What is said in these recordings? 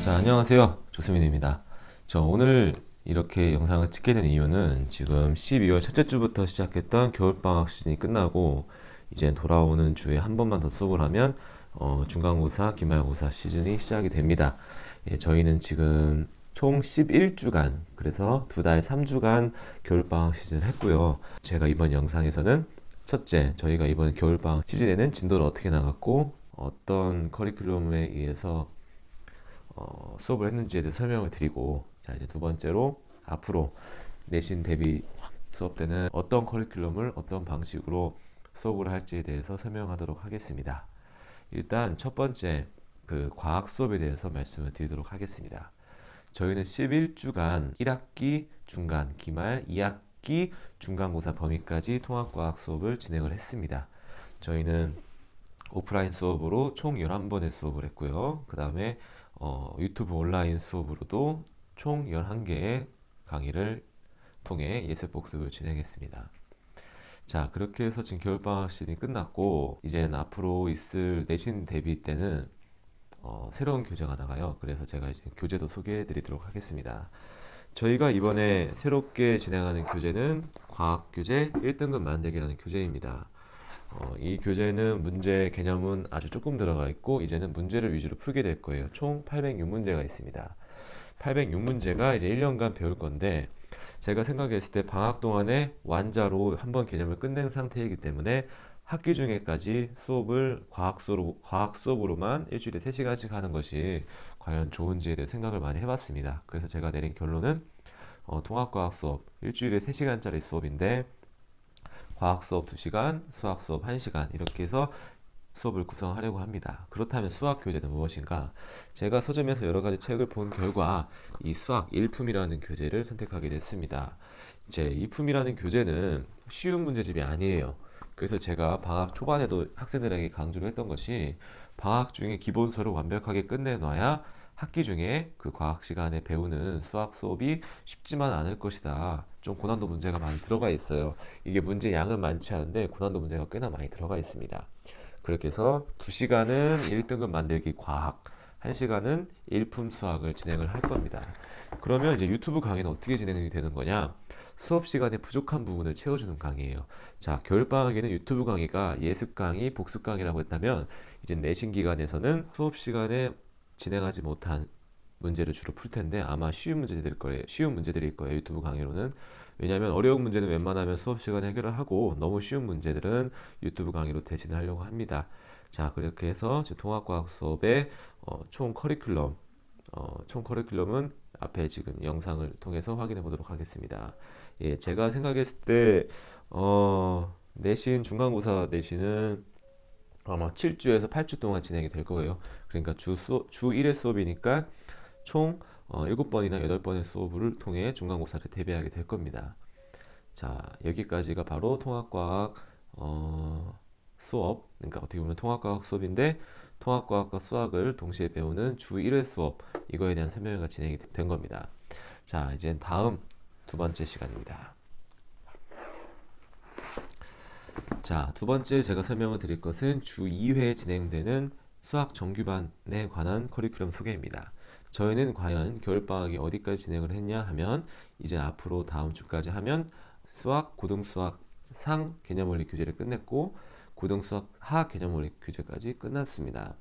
자, 안녕하세요. 조수민입니다. 저 오늘 이렇게 영상을 찍게 된 이유는 지금 12월 첫째 주부터 시작했던 겨울방학 시즌이 끝나고 이제 돌아오는 주에 한 번만 더 수업을 하면 중간고사, 기말고사 시즌이 시작이 됩니다. 예, 저희는 지금 총 11주간, 그래서 2달 3주간 겨울방학 시즌을 했고요. 제가 이번 영상에서는 첫째, 저희가 이번 겨울방학 시즌에는 진도를 어떻게 나갔고 어떤 커리큘럼에 의해서 수업을 했는지에 대해 설명을 드리고, 자 이제 두 번째로 앞으로 내신 대비 수업 때는 어떤 커리큘럼을 어떤 방식으로 수업을 할지에 대해서 설명하도록 하겠습니다. 일단 첫 번째 그 과학 수업에 대해서 말씀을 드리도록 하겠습니다. 저희는 11주간 1학기 중간, 기말, 2학기 중간고사 범위까지 통합과학 수업을 진행을 했습니다. 저희는 오프라인 수업으로 총 11번의 수업을 했고요. 그 다음에 유튜브 온라인 수업으로도 총 11개의 강의를 통해 예습복습을 진행했습니다. 자, 그렇게 해서 지금 겨울방학 시즌이 끝났고 이제는 앞으로 있을 내신 대비 때는 새로운 교재가 나가요. 그래서 제가 이제 교재도 소개해 드리도록 하겠습니다. 저희가 이번에 새롭게 진행하는 교재는 과학교재 1등급 만들기라는 교재입니다. 이 교재는 문제 개념은 아주 조금 들어가 있고 이제는 문제를 위주로 풀게 될 거예요. 총 806문제가 있습니다. 806문제가 이제 1년간 배울 건데, 제가 생각했을 때 방학 동안에 완자로 한번 개념을 끝낸 상태이기 때문에 학기 중에까지 수업을 과학 수업으로만 일주일에 3시간씩 하는 것이 과연 좋은지에 대해 생각을 많이 해봤습니다. 그래서 제가 내린 결론은 통합과학 수업 일주일에 3시간짜리 수업인데 과학 수업 2시간, 수학 수업 1시간 이렇게 해서 수업을 구성하려고 합니다. 그렇다면 수학 교재는 무엇인가? 제가 서점에서 여러 가지 책을 본 결과 이 수학 일품이라는 교재를 선택하게 됐습니다. 이제 일품이라는 교재는 쉬운 문제집이 아니에요. 그래서 제가 방학 초반에도 학생들에게 강조를 했던 것이 방학 중에 기본서를 완벽하게 끝내놔야 학기 중에 그 과학 시간에 배우는 수학 수업이 쉽지만 않을 것이다. 좀 고난도 문제가 많이 들어가 있어요. 이게 문제 양은 많지 않은데 고난도 문제가 꽤나 많이 들어가 있습니다. 그렇게 해서 2시간은 1등급 만들기 과학, 1시간은 일품 수학을 진행을 할 겁니다. 그러면 이제 유튜브 강의는 어떻게 진행이 되는 거냐? 수업 시간에 부족한 부분을 채워주는 강의예요. 자, 겨울방학에는 유튜브 강의가 예습 강의, 복습 강의라고 했다면 이제 내신 기간에서는 수업 시간에 진행하지 못한 문제를 주로 풀 텐데 아마 쉬운 문제들일 거예요. 쉬운 문제들일 거예요. 유튜브 강의로는. 왜냐하면 어려운 문제는 웬만하면 수업 시간에 해결을 하고 너무 쉬운 문제들은 유튜브 강의로 대신하려고 합니다. 자, 그렇게 해서 통합과학 수업의 총 커리큘럼은 앞에 지금 영상을 통해서 확인해 보도록 하겠습니다. 예, 제가 생각했을 때 내신 중간고사 내신은 아마 7주에서 8주 동안 진행이 될 거예요. 그러니까 주 1회 수업이니까 총 7번이나 8번의 수업을 통해 중간고사를 대비하게 될 겁니다. 자, 여기까지가 바로 통합과학 수업, 그러니까 어떻게 보면 통합과학 수업인데 통합과학과 수학을 동시에 배우는 주 1회 수업, 이거에 대한 설명회가 진행이 된 겁니다. 자, 이제 다음 두 번째 시간입니다. 자, 두 번째 제가 설명을 드릴 것은 주 2회 진행되는 수학 정규반에 관한 커리큘럼 소개입니다. 저희는 과연 겨울방학이 어디까지 진행을 했냐 하면 이제 앞으로 다음 주까지 하면 수학, 고등수학 상 개념원리 교재를 끝냈고 고등수학 하 개념원리 교재까지 끝났습니다.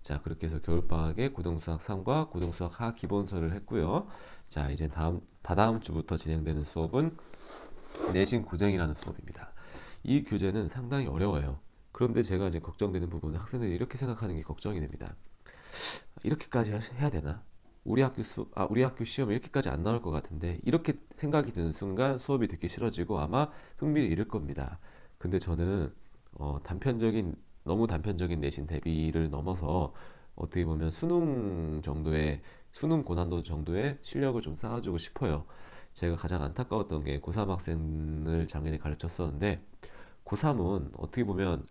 자, 그렇게 해서 겨울방학에 고등수학 3과 고등수학 하 기본서를 했고요. 자, 이제 다다음 주부터 진행되는 수업은 내신 고쟁이라는 수업입니다. 이 교재는 상당히 어려워요. 그런데 제가 이제 걱정되는 부분은 학생들이 이렇게 생각하는 게 걱정이 됩니다. 이렇게까지 해야 되나? 우리 학교 시험에 이렇게까지 안 나올 것 같은데, 이렇게 생각이 드는 순간 수업이 듣기 싫어지고 아마 흥미를 잃을 겁니다. 근데 저는 너무 단편적인 내신 대비를 넘어서 어떻게 보면 수능 고난도 정도의 실력을 좀 쌓아주고 싶어요. 제가 가장 안타까웠던 게 고3 학생을 작년에 가르쳤었는데 고3은 어떻게 보면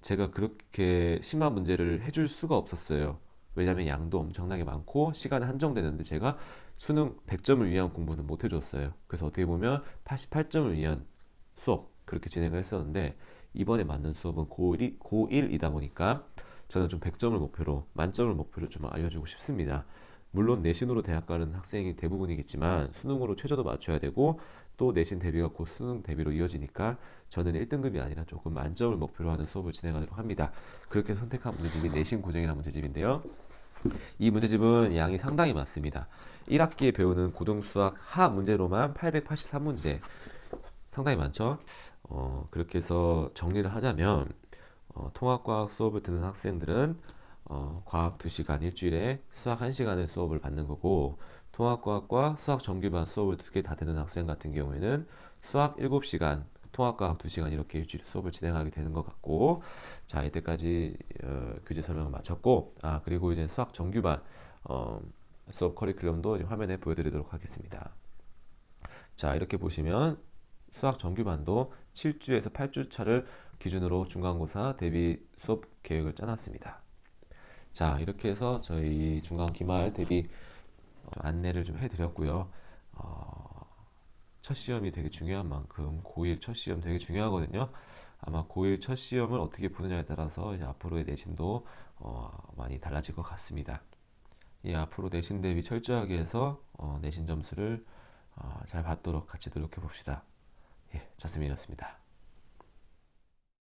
제가 그렇게 심한 문제를 해줄 수가 없었어요. 왜냐면 양도 엄청나게 많고 시간은 한정되는데 제가 수능 100점을 위한 공부는 못 해줬어요. 그래서 어떻게 보면 88점을 위한 수업 그렇게 진행을 했었는데 이번에 맞는 수업은 고1이다 보니까 저는 좀 100점을 목표로, 만점을 목표로 좀 알려주고 싶습니다. 물론 내신으로 대학 가는 학생이 대부분이겠지만 수능으로 최저도 맞춰야 되고 또 내신 대비가 곧 수능 대비로 이어지니까 저는 1등급이 아니라 조금 만점을 목표로 하는 수업을 진행하도록 합니다. 그렇게 선택한 문제집이 내신 고정이라는 문제집인데요. 이 문제집은 양이 상당히 많습니다. 1학기에 배우는 고등수학 하 문제로만 883문제, 상당히 많죠. 그렇게 해서 정리를 하자면 통합과학 수업을 듣는 학생들은 과학 2시간, 일주일에 수학 1시간을 수업을 받는 거고, 통합과학과 수학 정규반 수업을 2개 다 듣는 학생 같은 경우에는 수학 7시간, 통합과학 2시간 이렇게 일주일 수업을 진행하게 되는 것 같고, 자, 이때까지 교재 설명을 마쳤고, 그리고 이제 수학 정규반 수업 커리큘럼도 화면에 보여드리도록 하겠습니다. 자, 이렇게 보시면 수학 정규반도 7주에서 8주 차를 기준으로 중간고사 대비 수업 계획을 짜놨습니다. 자, 이렇게 해서 저희 중간 기말 대비 안내를 좀 해드렸고요. 첫 시험이 되게 중요한 만큼 고1 첫 시험 되게 중요하거든요. 아마 고1 첫 시험을 어떻게 보느냐에 따라서 이제 앞으로의 내신도 많이 달라질 것 같습니다. 예, 앞으로 내신 대비 철저하게 해서 내신 점수를 잘 받도록 같이 노력해 봅시다. 예, 자스민이었습니다.